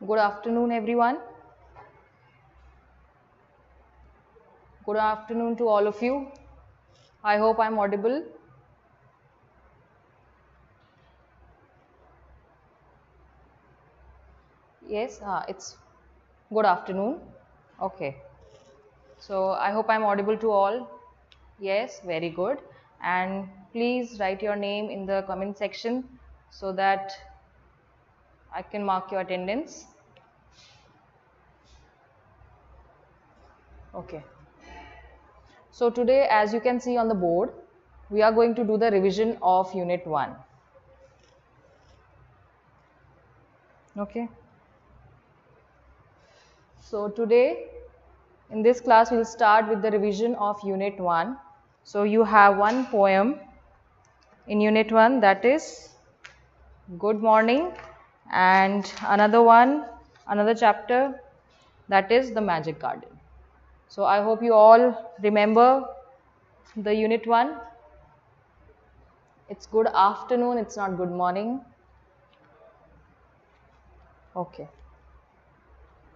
Good afternoon, everyone. Good afternoon to all of you. I hope I'm audible. Yes, it's good afternoon. Okay. So I hope I'm audible to all. Yes, very good. And please write your name in the comment section so that I can mark your attendance. Okay. So today, as you can see on the board, we are going to do the revision of Unit 1. Okay. So today, in this class, we'll start with the revision of Unit 1. So you have one poem in Unit 1, that is Good Morning, and another chapter, that is The Magic Garden. So I hope you all remember the Unit 1. It's good afternoon, it's not good morning. Okay.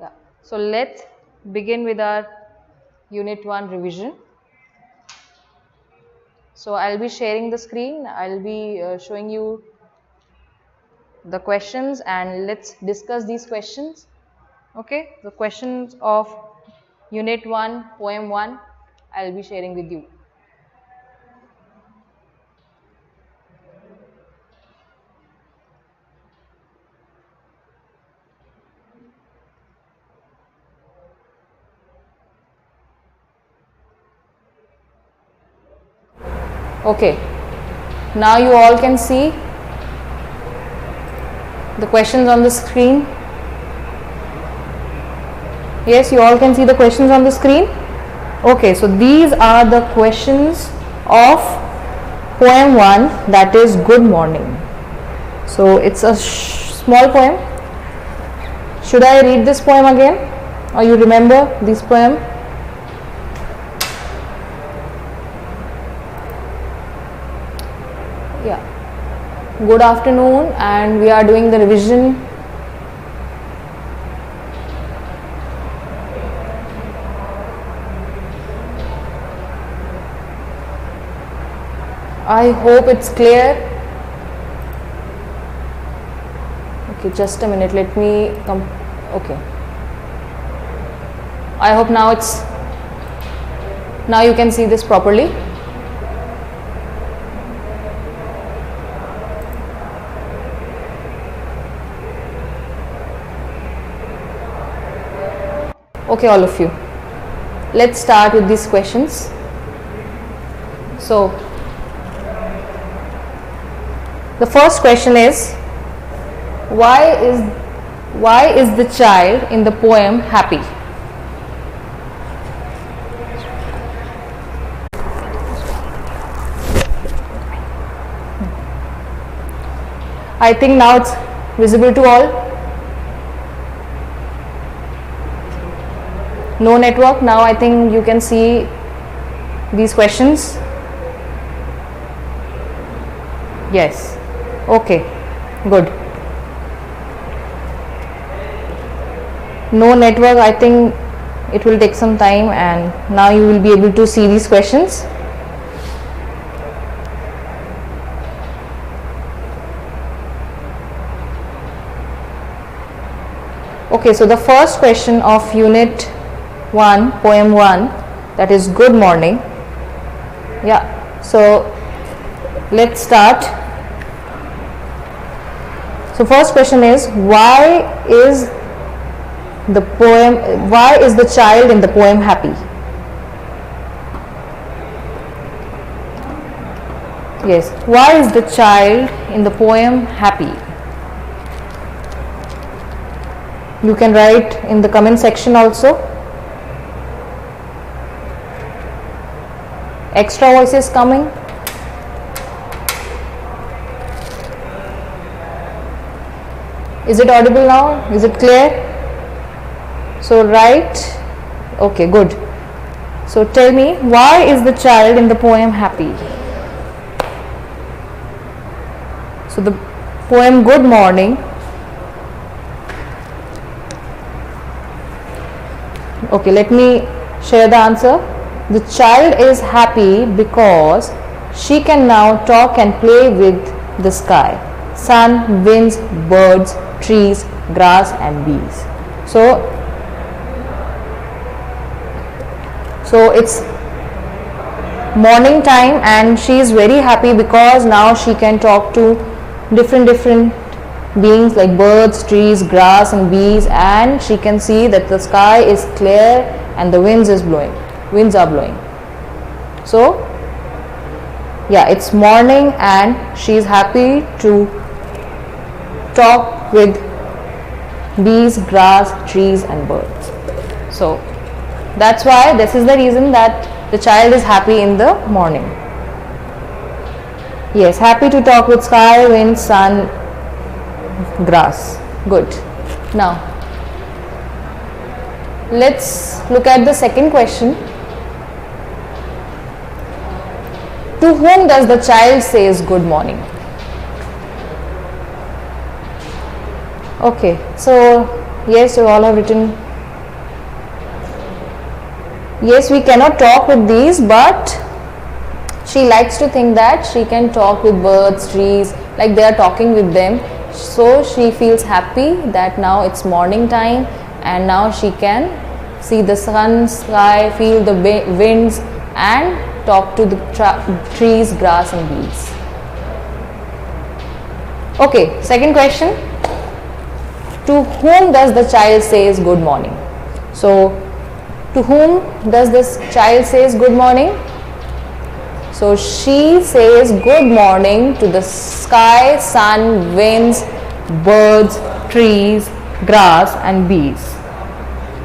Yeah. So let's begin with our Unit 1 revision. So I'll be sharing the screen. I'll be showing you the questions and let's discuss these questions. Okay. The questions of Unit 1, Poem 1, I'll be sharing with you. Okay. Now you all can see the questions on the screen. Yes, you all can see the questions on the screen. Okay, so these are the questions of Poem 1, that is Good Morning. So it's a small poem. Should I read this poem again? Or you remember this poem? Yeah. Good afternoon, and we are doing the revision. I hope it's clear. Okay, just a minute, let me come. Okay. I hope now you can see this properly. Okay, all of you. Let's start with these questions. So, the first question is, why is the child in the poem happy? I think now it's visible to all. No network. Now I think you can see these questions. Yes. Okay. Good. No network. I think it will take some time, and now you will be able to see these questions. Okay, so the first question of Unit 1, Poem 1, that is Good Morning. Yeah, so let's start. So first question is, why is the child in the poem happy? Yes, why is the child in the poem happy? You can write in the comment section also. Extra voices coming. Is it audible now? Is it clear? So write. Okay, good. So tell me, why is the child in the poem happy? So the poem Good Morning Okay, let me share the answer. The child is happy because she can now talk and play with the sky, sun, winds, birds, trees, grass and bees. So it's morning time and she is very happy because now she can talk to different beings like birds, trees, grass and bees, and she can see that the sky is clear and the winds are blowing. So yeah, it's morning and she is happy to talk with bees, grass, trees and birds. So that's why this is the reason that the child is happy in the morning. Yes, happy to talk with sky, wind, sun, grass. Good. Now let's look at the second question. To whom does the child says good morning? Okay, so yes, you all have written. Yes, we cannot talk with these, but she likes to think that she can talk with birds, trees, like they are talking with them. So she feels happy that now it's morning time and now she can see the sun, sky, feel the winds and talk to the trees, grass and bees. Okay, second question. To whom does the child says good morning? So to whom does this child says good morning? So she says good morning to the sky, sun, winds, birds, trees, grass and bees.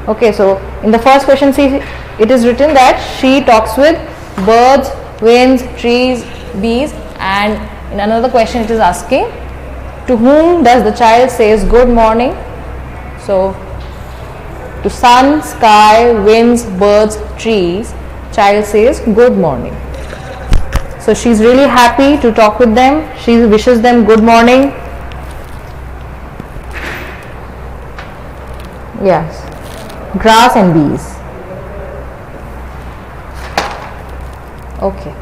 Okay, so in the first question, see, it is written that she talks with birds, winds, trees, bees, and in another question it is asking to whom does the child says good morning? So to sun, sky, winds, birds, trees, child says good morning. So she is really happy to talk with them. She wishes them good morning. Yes, grass and bees. Okay.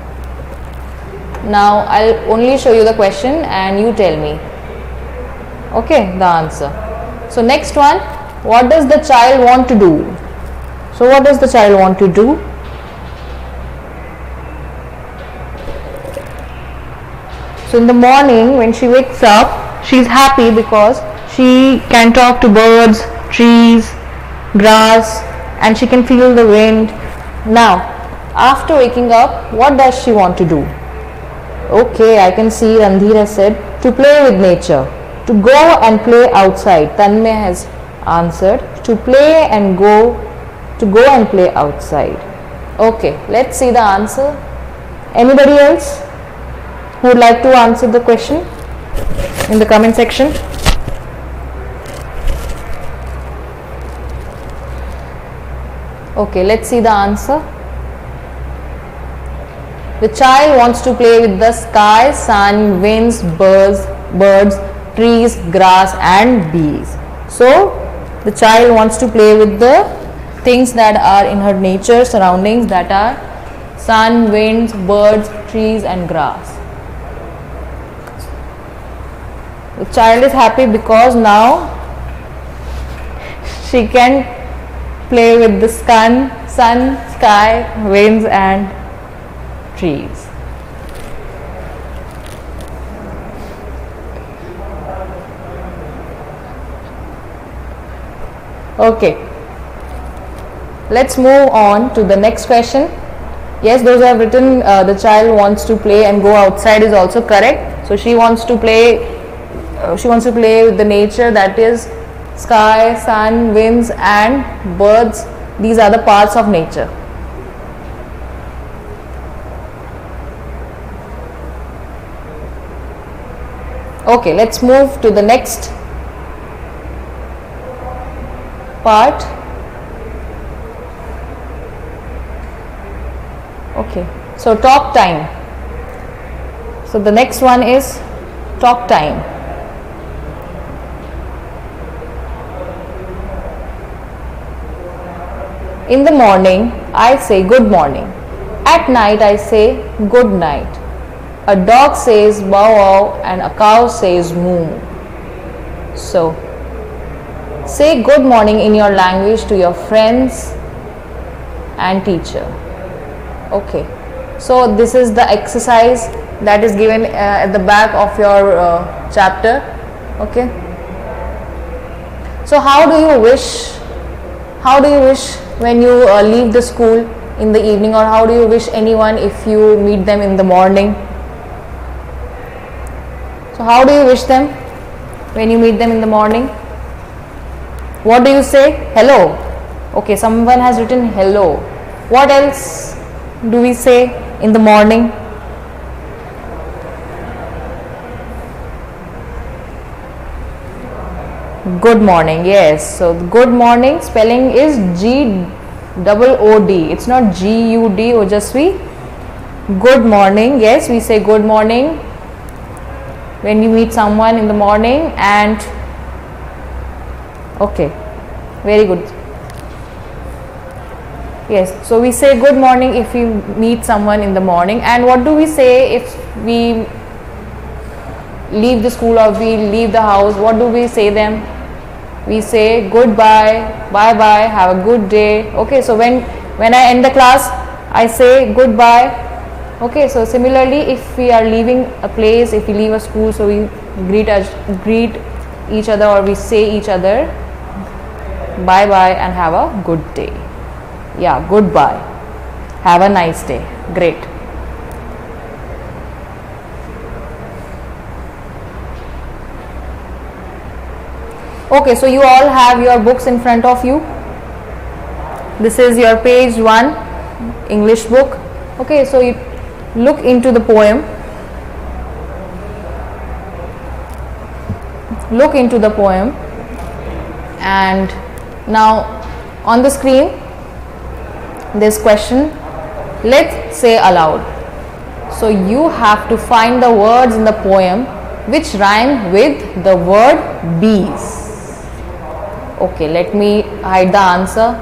Now I'll only show you the question and you tell me. Okay, the answer. So next one, what does the child want to do? So what does the child want to do? So in the morning when she wakes up, she is happy because she can talk to birds, trees, grass and she can feel the wind. Now after waking up, what does she want to do? Okay, I can see Randhir has said to play with nature, to go and play outside. Tanmay has answered to play and go and play outside. Okay, let's see the answer. Anybody else who would like to answer the question in the comment section? Okay, let's see the answer. The child wants to play with the sky, sun, winds, birds, trees, grass and bees. So the child wants to play with the things that are in her nature surroundings, that are sun, winds, birds, trees and grass. The child is happy because now she can play with the sun, sky, winds and trees. Okay, let's move on to the next question. Yes, those who have written the child wants to play and go outside is also correct. So she wants to play with the nature, that is sky, sun, winds and birds. These are the parts of nature. Okay, let's move to the next part. Okay, so talk time. So the next one is talk time. In the morning, I say good morning. At night, I say good night. A dog says bow wow and a cow says moo. So, say good morning in your language to your friends and teacher. Okay. So, this is the exercise that is given at the back of your chapter. Okay. So, how do you wish when you leave the school in the evening, or how do you wish anyone if you meet them in the morning? So how do you wish them when you meet them in the morning? What do you say? Hello. Okay, someone has written hello. What else do we say in the morning? Good morning. Yes. So good morning spelling is G-O-O-D. It's not G-U-D, Ojasvi. Good morning. Yes, we say good morning when you meet someone in the morning. And okay, very good. Yes, so we say good morning if we meet someone in the morning. And what do we say if we leave the school or we leave the house? What do we say them? We say goodbye, bye bye, have a good day. Okay, so when I end the class, I say goodbye. Okay, so similarly, if we are leaving a place, if we leave a school, so we greet each other, or we say each other bye bye and have a good day. Yeah, goodbye, have a nice day. Great. Okay, so you all have your books in front of you. This is your page 1 English book. Okay, so you look into the poem. Look into the poem, and now on the screen this question, let's say aloud. So you have to find the words in the poem which rhyme with the word bees. Okay, let me hide the answer.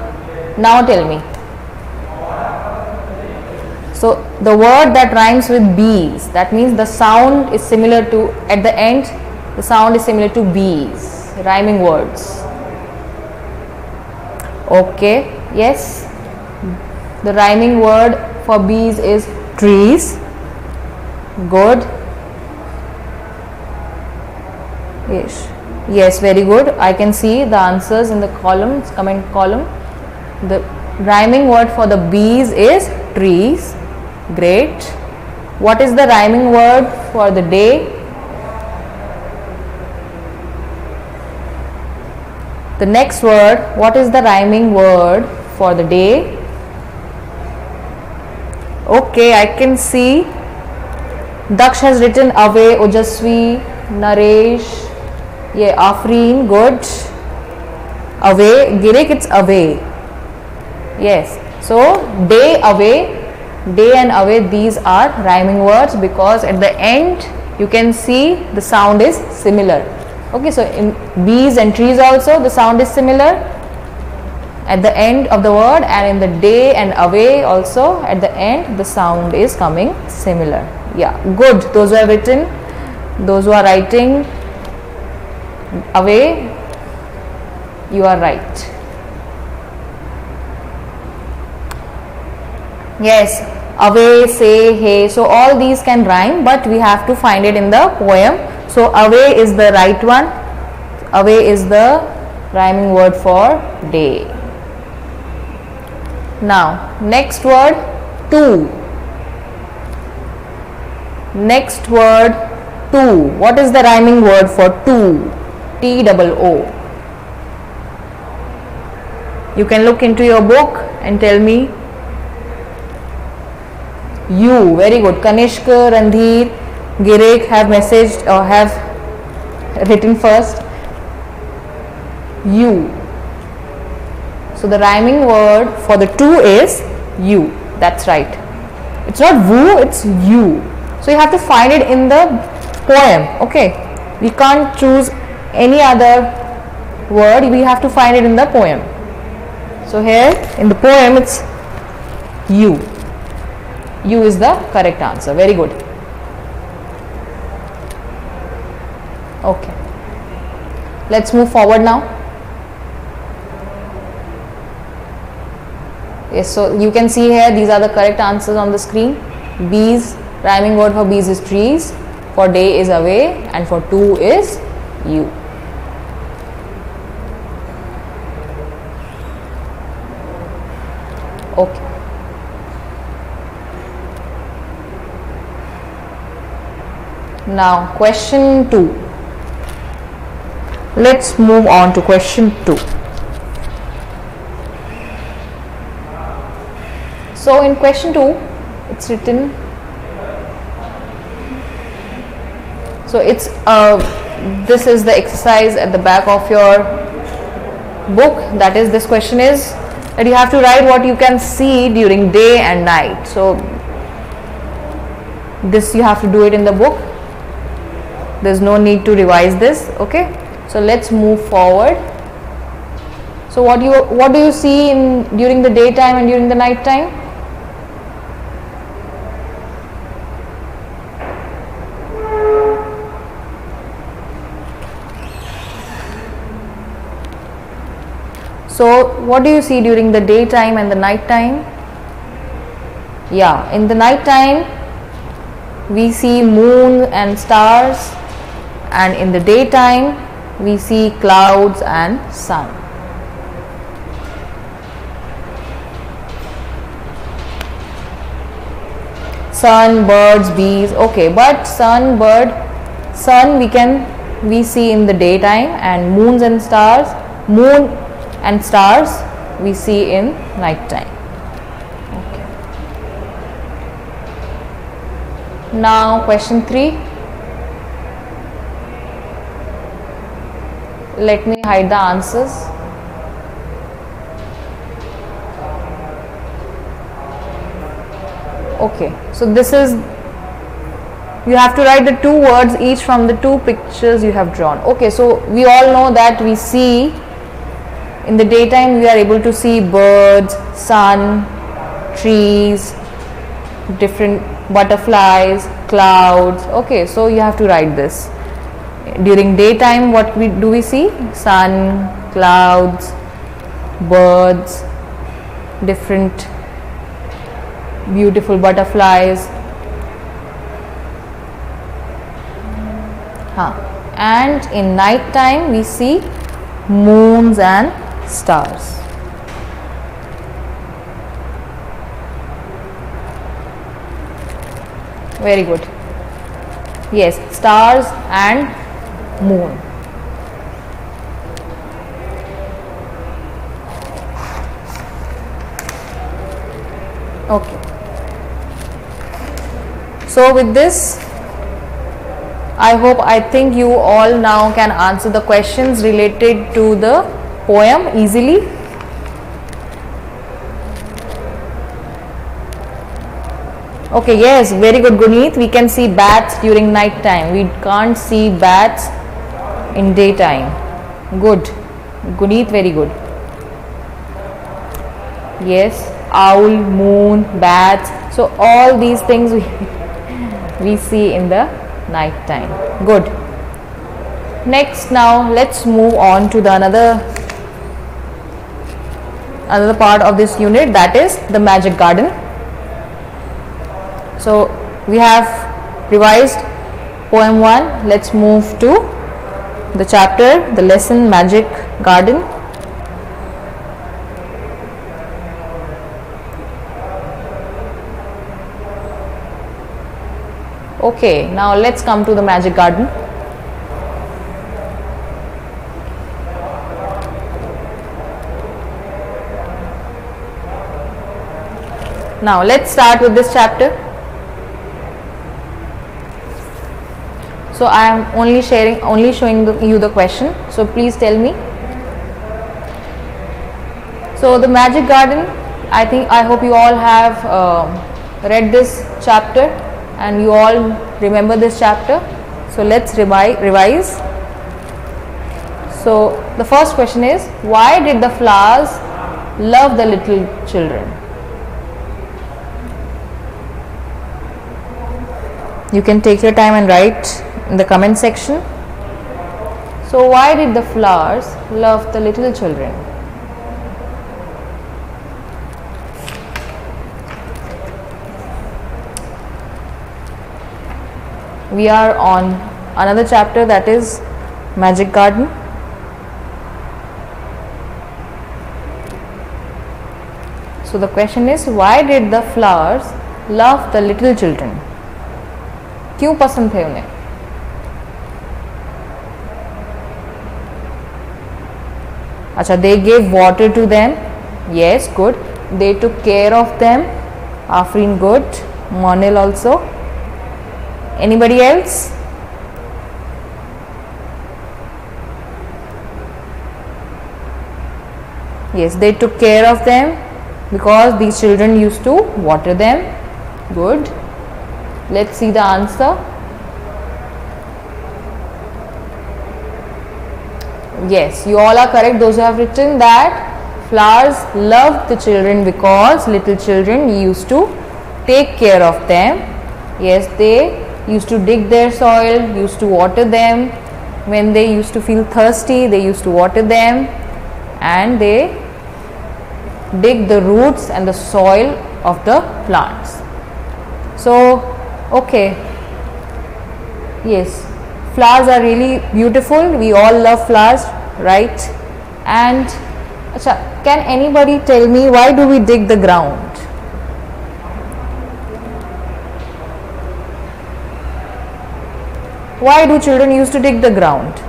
Now tell me. So the word that rhymes with bees, that means the sound is similar to, at the end, the sound is similar to bees, rhyming words. Okay, yes. The rhyming word for bees is trees. Good. Yes. Yes, very good. I can see the answers in the columns, comment column. The rhyming word for the bees is trees. Great. What is the rhyming word for the day? The next word, what is the rhyming word for the day? Okay, I can see Daksh has written away, Ojasvi, Naresh, yeah, Afreen, good. Away, Girik, it's away. Yes, so day, away, day and away, these are rhyming words because at the end you can see the sound is similar. Okay, so in bees and trees also the sound is similar at the end of the word, and in the day and away also at the end the sound is coming similar. Yeah, good. Those who have written, those who are writing away, you are right. Yes, away, say, hey, so all these can rhyme, but we have to find it in the poem. So away is the right one. Away is the rhyming word for day. Now next word, to. Next word, to. What is the rhyming word for to? T-O-O. You can look into your book and tell me. You, very good. Kanishk, Randhir, Girik have messaged or have written first. You. So the rhyming word for the to is you. That's right. It's not woo, it's you. So you have to find it in the poem. Okay. We can't choose any other word. We have to find it in the poem. So here in the poem it's U. U is the correct answer. Very good. Okay. Let's move forward now. Yes, so you can see here these are the correct answers on the screen. Bees, rhyming word for bees is trees, for day is away, and for two is you. Okay. Now question 2. Let's move on to question 2. So in question 2 it's written, so it's this is the exercise at the back of your book. That is, this question is that you have to write what you can see during day and night. So this you have to do it in the book. There's no need to revise this. Okay, so let's move forward. So what do you see during the daytime and during the night time? So what do you see during the daytime and the night time? Yeah, in the night time we see moon and stars, and in the daytime we see clouds and sun. Sun, birds, bees. Okay, but sun we see in the daytime, and moon and stars we see in night time. Okay. Now question 3. Let me hide the answers. Okay, so this is, you have to write the 2 words each from the 2 pictures you have drawn. Okay, so we all know that we see in the daytime we are able to see birds, sun, trees, different butterflies, clouds. Okay, so you have to write this. During daytime what do we see? Sun, clouds, birds, different beautiful butterflies. And in night time we see moons and stars. Very good. Yes, stars and moon. Okay. So with this, I think you all now can answer the questions related to the poem easily. Okay, yes, very good, Guneet. We can see bats during night time. We can't see bats in daytime. Good. Guneet, very good. Yes, owl, moon, bats. So all these things we see in the night time. Good. Next, now let's move on to the another part of this unit, that is the magic garden. So we have revised poem 1. Let's move to the chapter, the lesson Magic Garden. Okay, now let's come to the magic garden. Now let's start with this chapter. So I am only showing you the question. So please tell me. So the magic garden, I hope you all have read this chapter and you all remember this chapter. So let's revise. So the first question is, why did the flowers love the little children? You can take your time and write in the comment section. So why did the flowers love the little children? We are on another chapter, that is Magic Garden. So the question is, why did the flowers love the little children? क्यों पसंद थे उन्हें? अच्छा, they gave water to them. Yes, good. They took care of them. Afrin, good. Monil also. Anybody else? Yes, they took care of them because these children used to water them. Good. Let's see the answer. Yes, you all are correct. Those who have written that flowers loved the children because little children used to take care of them. Yes, they used to dig their soil, used to water them. When they used to feel thirsty, they used to water them, and they dig the roots and the soil of the plants. So, okay, yes, flowers are really beautiful. We all love flowers, right? And can anybody tell me, why do we dig the ground? Why do children used to dig the ground?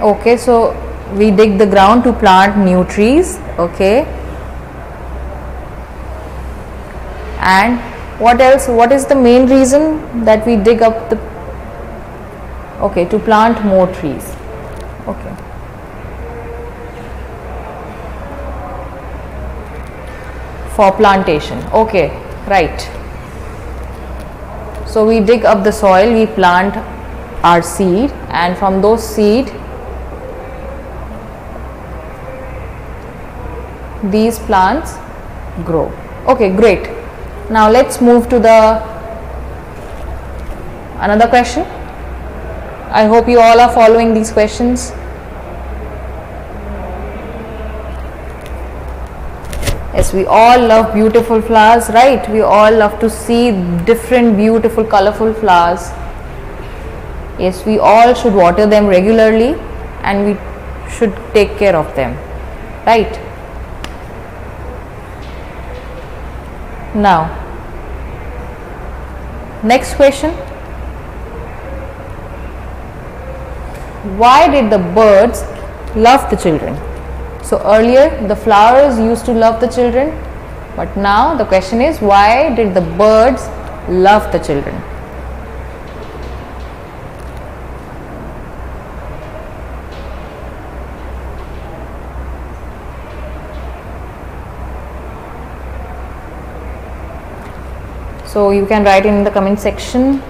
Okay, so we dig the ground to plant new trees. Okay. And what else? What is the main reason that we dig up the... Okay, to plant more trees. Okay. For plantation. Okay, right. So we dig up the soil, we plant our seed, and from those seed these plants grow. Okay, great. Now let's move to the another question. I hope you all are following these questions. Yes, we all love beautiful flowers, right? We all love to see different beautiful colorful flowers. Yes, we all should water them regularly and we should take care of them, right? Now, next question. Why did the birds love the children? So earlier the flowers used to love the children, but now the question is, why did the birds love the children? So you can write in the comment section.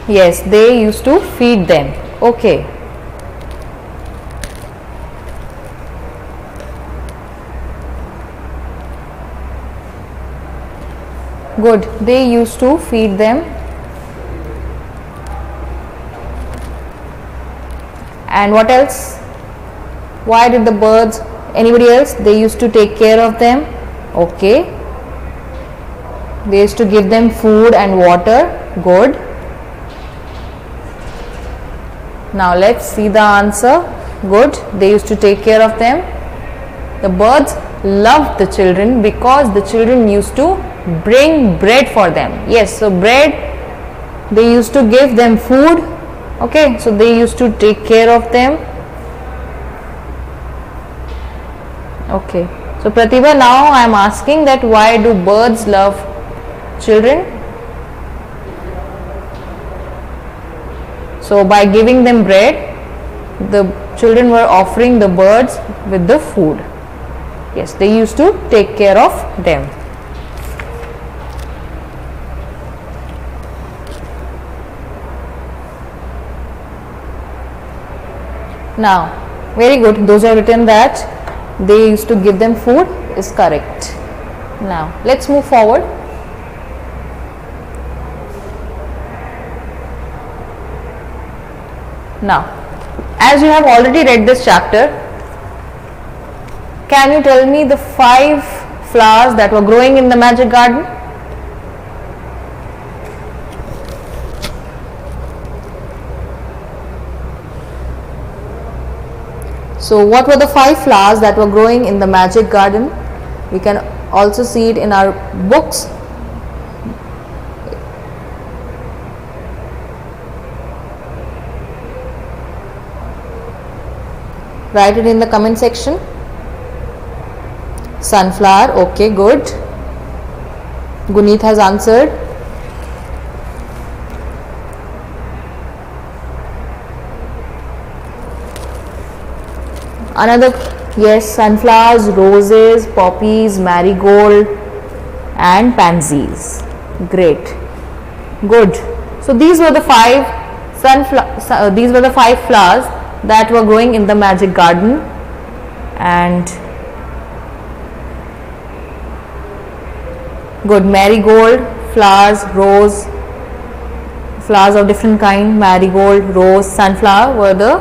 Yes, they used to feed them. Okay. Good. They used to feed them. And what else? Why did the birds? Anybody else? They used to take care of them. Okay. They used to give them food and water. Good. Now let's see the answer. Good. They used to take care of them. The birds loved the children because the children used to bring bread for them. Yes, so bread, they used to give them food. Okay, so they used to take care of them. Okay, so Pratibha, now I am asking that why do birds love children? So by giving them bread, the children were offering the birds with the food. Yes, they used to take care of them. Now, very good. Those who have written that they used to give them food is correct. Now, let's move forward. Now, as you have already read this chapter, can you tell me the 5 flowers that were growing in the magic garden? So what were the 5 flowers that were growing in the magic garden? We can also see it in our books. Write it in the comment section. Sunflower, okay, good. Guneet has answered. Another, yes, sunflowers, roses, poppies, marigold and pansies. Great, good. So these were the 5 flowers that were growing in the magic garden, and good, marigold, flowers, rose, flowers of different kind, marigold, rose, sunflower were the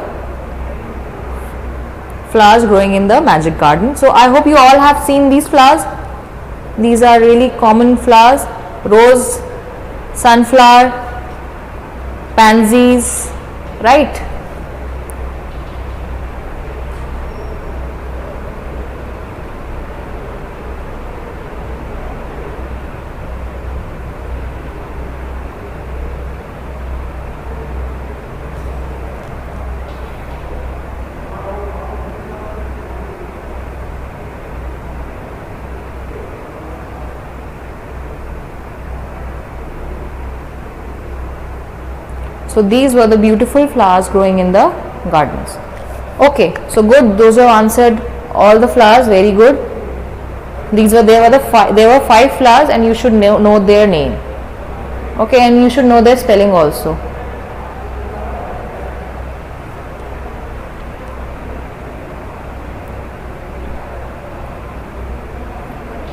flowers growing in the magic garden. So I hope you all have seen these flowers. These are really common flowers: rose, sunflower, pansies, right? So these were the beautiful flowers growing in the gardens. Okay, so good. Those who have answered all the flowers, very good. There were 5 flowers, and you should know their name. Okay, and you should know their spelling also.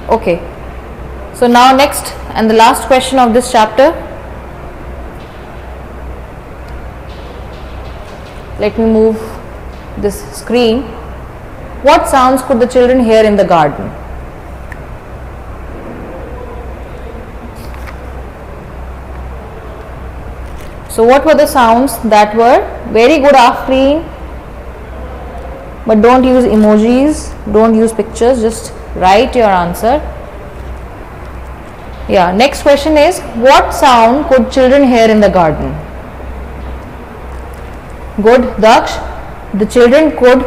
Okay, so now next and the last question of this chapter. Let me move this screen. What sounds could the children hear in the garden? So what were the sounds that were? Very good, Afreen. But don't use emojis, don't use pictures, just write your answer. Yeah, next question is, what sound could children hear in the garden? Good, Daksh. The children could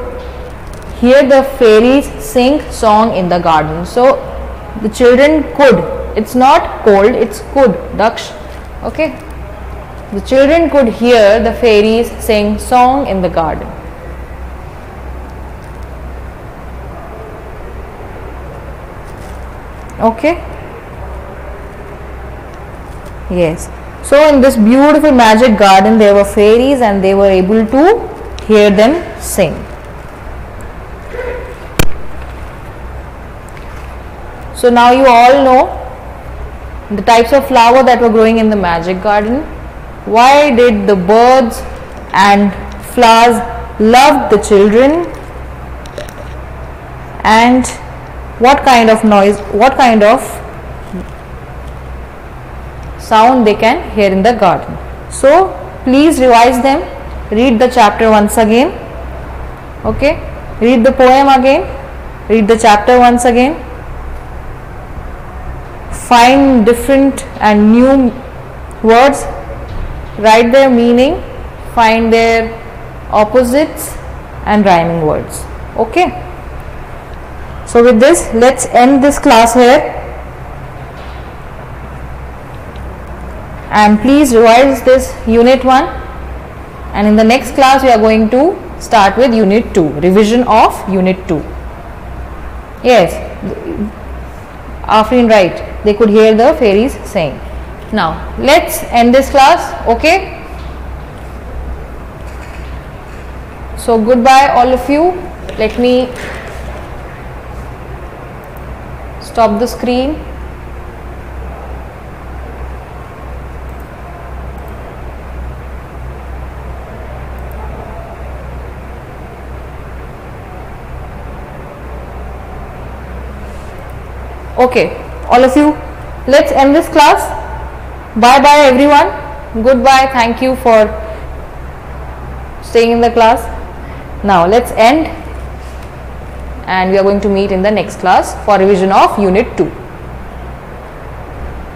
hear the fairies sing song in the garden. So the children could. It's not cold, it's could, Daksh. Okay. The children could hear the fairies sing song in the garden. Okay. Yes. So in this beautiful magic garden there were fairies, and they were able to hear them sing. So now you all know the types of flower that were growing in the magic garden. Why did the birds and flowers love the children, and what kind of noise, what kind of sound they can hear in the garden. So please revise them, read the chapter once again. Okay, read the poem again, read the chapter once again, find different and new words, write their meaning, find their opposites and rhyming words. Okay, so with this, let's end this class here. And please revise this unit 1, and in the next class we are going to start with unit 2, revision of unit 2. Yes, Afrin, right, they could hear the fairies saying. Now let's end this class, okay? So goodbye all of you. Let me stop the screen. Okay, all of you, let's end this class. Bye bye everyone. Goodbye. Thank you for staying in the class. Now let's end, and we are going to meet in the next class for revision of unit 2.